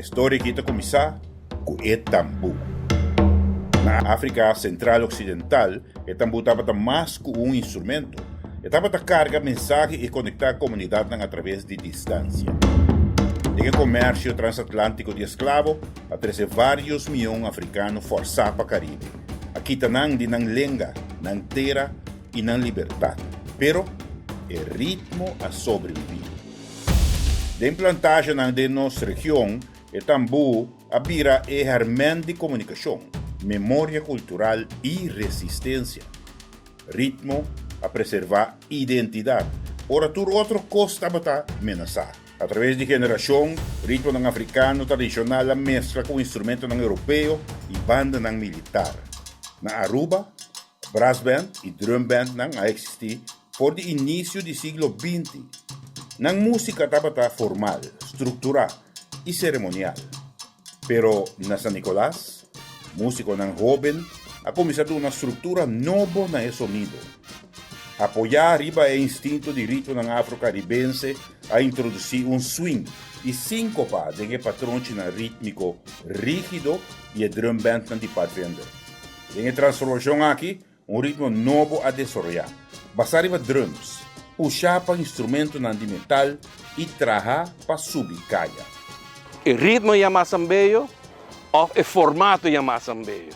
História que está começar com o tambu. Na África Central Ocidental, o tambu estava mais que um instrumento. Estava a carregar mensagem e conectar a comunidade através de distância. Em comércio transatlântico de escravo, aparece vários milhões africanos forçados para o Caribe. Aqui tanang de nang lenga, nang terra e nang liberdade. Pero, o ritmo a sobreviver. De plantagem de nossa região, o tambu abira e hermen de comunicação, memória cultural e resistência. Ritmo a preservar identidade. Ora, tudo outro costa a ameaçar. Através de geração, ritmo ng africano tradicional a mescla com instrumento ng europeu e banda ng militar. Na Aruba, brass band e drum band nang a existir por de início do século XX. Nang música estava formal, estruturada e cerimonial. Pero na San Nicolás, músico nang jovem, ha começado uma estrutura nova na sonido. Apoiar arriba o instinto de ritmo ng afro-caribense a introduzir swing e síncopa de patrão rítmico rígido e drum band de Pathfinder. Em transformação aqui, ritmo novo a desarrollar. Basar arriba drums, puxar para instrumento de metal e trajar para subir caia. O ritmo é Asabemho ou o formato é Asabemho?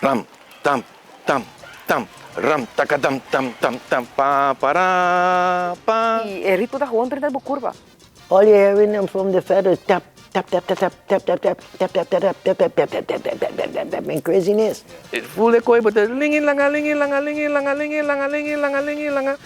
Ram, tam, tam, tam. Ram, takadam, tam, tam, tam, pa, para, pa. E o ritmo da gewoon perde a curva. All you're hearing from the feather tap, tap, tap, tap, tap, tap, tap, tap, tap, tap, tap, tap, tap, tap, tap, tap, tap, and craziness. Full koi, but lingin langa, lingin langa, lingin langa, lingin langa, lingin langa, lingin langa.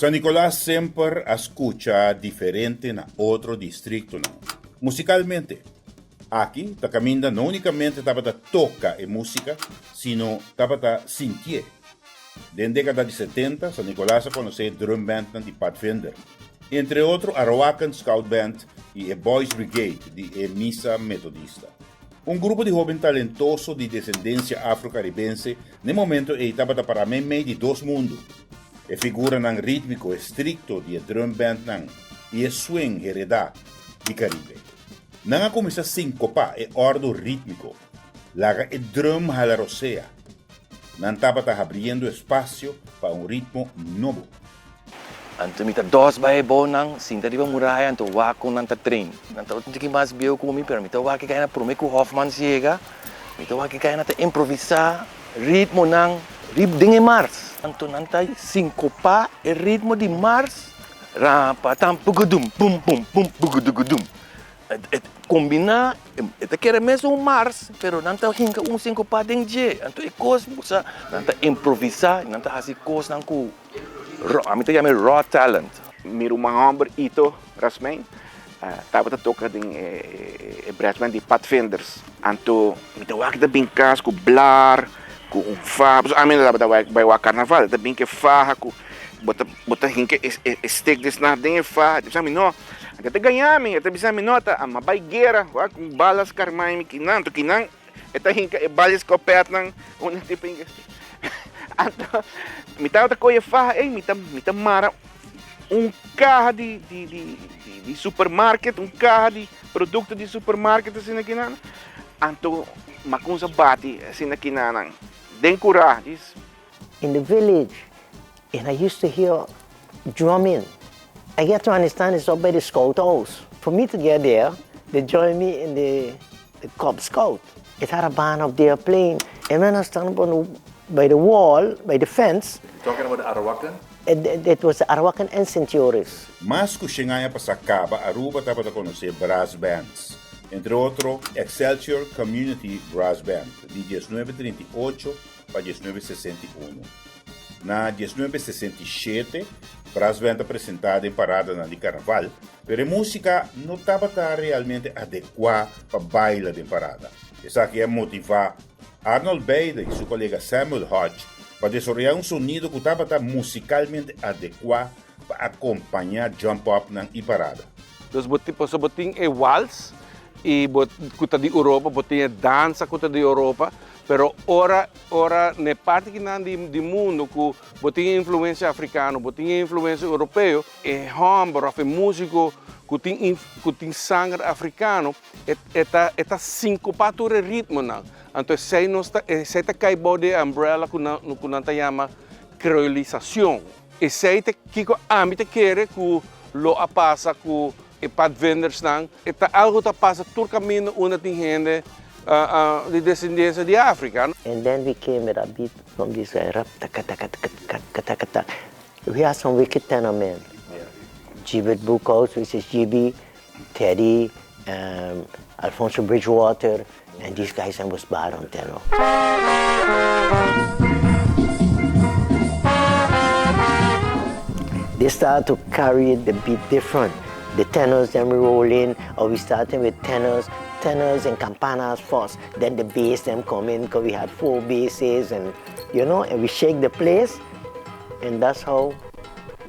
San Nicolás sempre escucha diferente na outro distrito. Musicalmente, aqui está caminhando não unicamente estava a tocar a música, sino estava a sentir. Desde a década de 70, San Nicolás conheceu drum band de Pathfinder, entre outros a Arawakan Scout Band e a Boys Brigade de Missa Metodista. Grupo de jovens talentosos de descendência afro-caribense, no momento estava para meio de dois mundos. E figura ng rítmico estricto de drum band e swing heredad de Caribe. Nang começa a sincopa e ordo rítmico, laga e drum halarosea. Nang tapa abrindo espaço para ritmo novo. Anto mita dos bae bonang, sinta di ba murahay anto wako nang train. Nanto hindi mas bio kumi pero mita waki kaya na prume ko Hoffman siega. Mita waki kaya na improvisar ritmo ng ribding e Mars. Anto nantay sincopa e ritmo de Mars. Rapa tam pugudum pum pum pum pugudugudum. Combina, ita quer mesmo Mars, pero nanta hinka sincopa ding J. Anto ikos musa nanta improvisar, nanta hasi kos nang ku. Amita yame raw talent. Miro mga hombre ito rasmen. Tava toca ding brassband de Pathfinders. Anto mita wak da binkas ku blar. Com fa, amin lá vai o carnaval, também que farra com bota hinke stick des na ding fa, sabe não, até ganhar me, até bisa me nota, a mabaigueira, com balas carmai me kinan, to kinan, eta hinke balas copet nang un tipo hinke. Anto, mita outra coisa fa, mita mara carro de supermarket, carro de produto de supermarket assim na kinan. Anto makunsa bati assim na kinan. In the village, and I used to hear drumming. I get to understand it's up by the scout house. For me to get there, they joined me in the Cub Scout. It had a band up there playing, and when I stand by the wall, by the fence. Talking about the Arawakan? It was the Arawakan and Centuries. Mas kushingaya pa sa Caba, Aruba tapa da conhecer brass bands. Entre outros, Excelsior Community Brass Band, de 1938 para 1961. Na 1967, brass band apresentada em parada na de carnaval, pero a música não estava realmente adequada para bailar de parada. Essa aqui é motivar Arnold Bader e seu colega Samuel Hodge para desenvolver um sonido que estava musicalmente adequado para acompanhar jump up na parada. Dus botin é waltz e kuta de Europa, botin é dança kuta de Europa, pero ora ne parte que nan di mundo que botin influência africana, botin influência europeu, é hambro, é músico que tem sangue africano, eta sincopatura ritmo não. Então sei tá cai bode umbrella que não tá chama creolização. E sei que a mim te quer que lo passa que e padvenders não, eta algo tá passa todo caminho onde tem gente de descendência de África. And then we came with a beat from this guy, rap, taka, taka, taka, taka, taka, taka. We have some wicked tenor men. Gibbet Buchholz, which is GB, Teddy, Alfonso Bridgewater, and these guys was bad on tenor. They started to carry the beat different. The tenors, then we roll in, or we started with tenors and campanas first. Then the bass them come in, because we had 4 basses, and and we shake the place, and that's how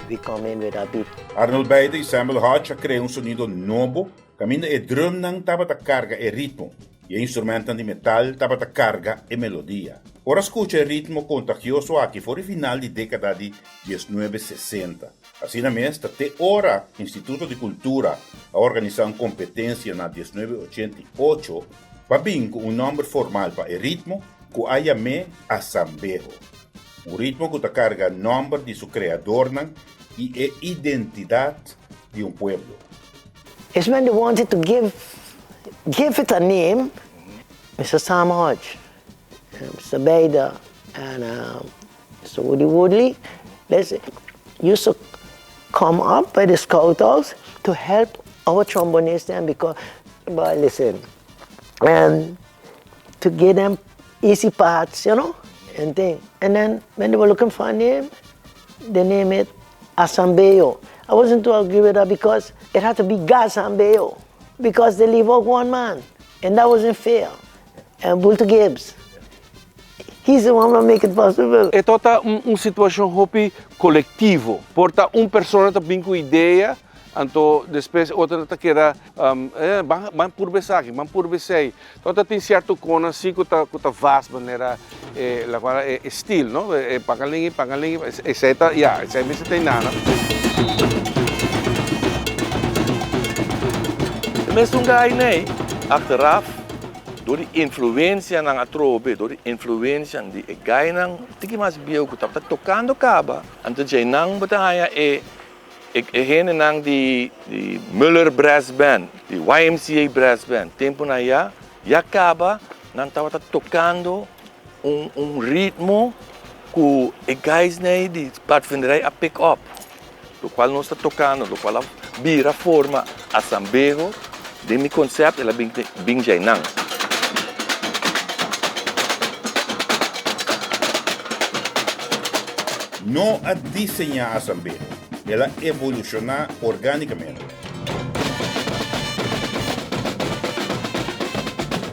we come in with a beat. Arnold Bader e Samuel Hodge criaram sonido novo, caminho e drum não estava a carga e ritmo, e instrumentos de metal estava a carga e melodia. Ora escuta o ritmo contagioso aqui foi o final de década de 1960. Assim mesmo, até ora, Instituto de Cultura a organizar uma competência na 1988 para vir com nome formal para o ritmo que a chamé Asabemho. O ritmo que carga o nome de seu criador e a identidade de pueblo. It's when they wanted to give it a name, Mr. Sam Hodge, Mr. Bader, and Mr. Woodley, they used to come up by the scout house to help our trombonists then because, but listen, and to get them easy parts, and thing. And then when they were looking for a name, they named it Asabemho. I wasn't too agree with that because it had to be Asabemho because they leave out one man, and that wasn't fair. And Bulto Gibbs, he's the one who make it possible. É toda situação hobby coletivo. Porta pessoa tá bem com ideia, então depois outra tá queira ban por besai. Toda tem certo cona assim que tá vasta maneira la qual é estilo, não? É pagalinho, etc. Ja, isso aí mesmo tem nada. Mas guy né, achteraf door die influência ng atrobe, door die influência de guy nang tiki mas bio ko tapos tocando kaba. Anto jay nang bataya hene nang di Müller Brass Band, di YMCA Brass Band. Tempo na ya kaba nang tawata tocando ritmo que guys né de padvinderij a pick up. Do qual nós está tocando, do qual vira forma Asabemho. De mi concept ela bing jay nang. Não a desenhar Asabemho, ela evoluciona organicamente.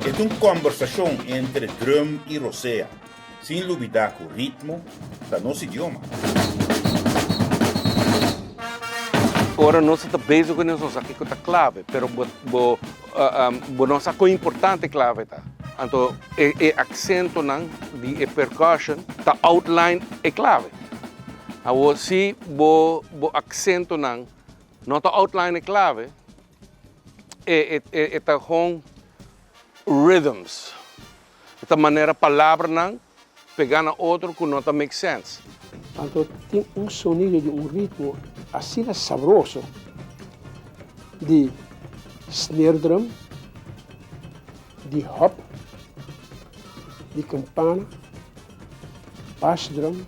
É uma conversação entre drum e rosea, sem duvidar com o ritmo do nosso idioma. Ora nós está bem com nós aqui com a clave, pero nós a coisa importante clave tá. Então é acento não de percussion, tá outline é clave. Agora se bo acento não tá outline é clave, é tá com rhythms, esta maneira palavra não pegar na outro que não tá make sense. Então tem sonido de ritmo assim saboroso de snare drum, de hop, de campana, bass drum.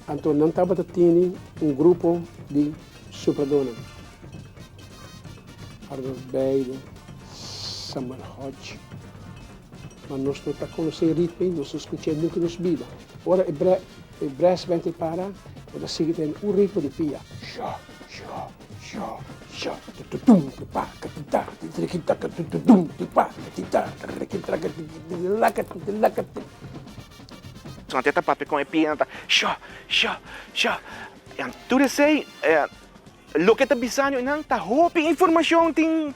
Então não estava tendo grupo de supradona. Arnold Bader, Samuel Hodge. Mas nós não estamos conhecendo ritmo, nós escutamos nunca nos vida. Ora, brass band para Quando sigue tem ritmo de pia. Sha, sha, sha, sha. Tutum, tupa, katita, titrikita, tutum, tupa, katita, titrikita, titrikita. So até papi com a pia, tá. Sha, sha, sha. E tudo sei, lo que tá bisando nang tá hoping informação ting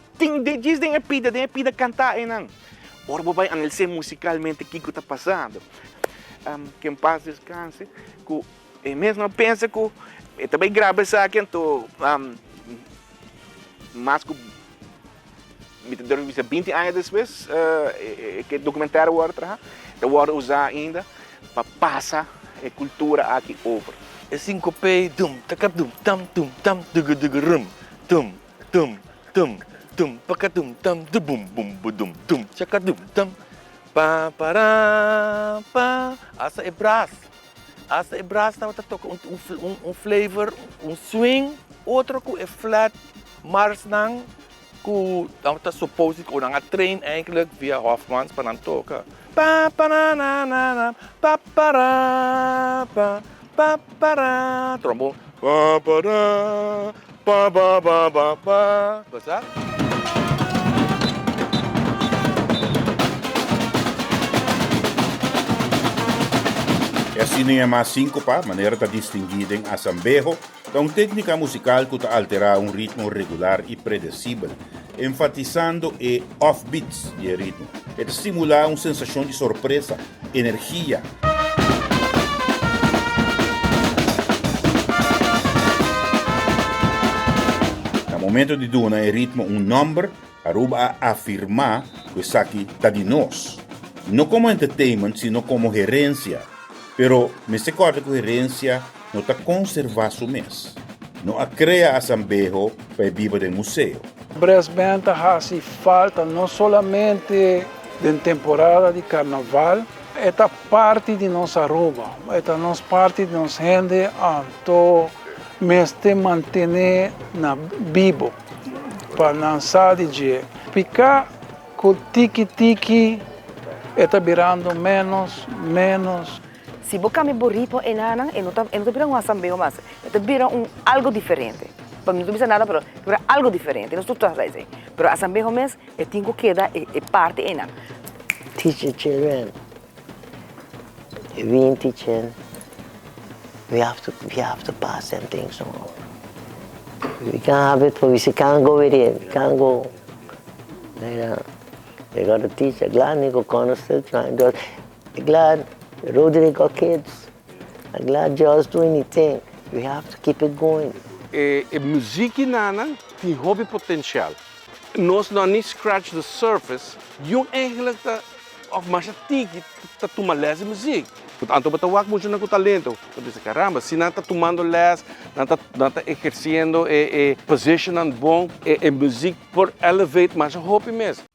diz den pida cantar nang. Ora vai analisar musicalmente o que está passando. Que em paz descanse, que mesmo pensa que também grava isso aqui, então, mas que 20 anos depois, que documentário agora, eu vou usar ainda para passar a cultura aqui over. É sincope, takap tam, rum, pakatum tam, bum, chakatum tam, pa, asa e brass estava a tocar flavor, swing, outro que é flat, mars nang, que estava supposed que nang train eigenlijk via Hofmans para tocar. Pa, trombone, besar. E assim é mais síncopa, maneira de distinguir em Asabemho, é uma técnica musical que altera um ritmo regular e predicível, enfatizando o off-beats do ritmo, e estimular uma sensação de surpresa, energia. No momento de dar o ritmo um nome, aruba a afirmar que isso aqui está de nós, não como entertainment, sino como herencia. Pero me se corta que Herencia não está conservar su mês. Não a crea Asabemho para Bibo do museu. Brass Band hace falta não somente em temporada de carnaval, é parte de nossa Aruba, é parte de nossa gente, então mês de manter na Bibo para lançar DJ. Ficar com tiki-tiki está virando menos. Se você me borripo enanang, não está virando um Asabemho mais, está virando algo diferente. Para mim não precisa nada, mas é algo diferente. Não estou a dizer. Mas Asabemho mesmo, eu tenho que dar parte enan. Teach the children. We ain't teaching. We have to pass them things on. We can't have it, but we can't go with it. We can't go. They got to teach. I'm glad they go still trying to do it. I'm glad Roderick got kids. I'm glad Joe's doing anything. We have to keep it going. Muziek nana tem hobby potencial. Nós não nem scratch the surface. Yung eigenlijk of mas tiki ta tumalas muziek. Anto batawak mo siya ng talento. Sabi sa caramba, si nata tomando les, nata ejerciendo position and bom muziek por elevate mas hobby mes.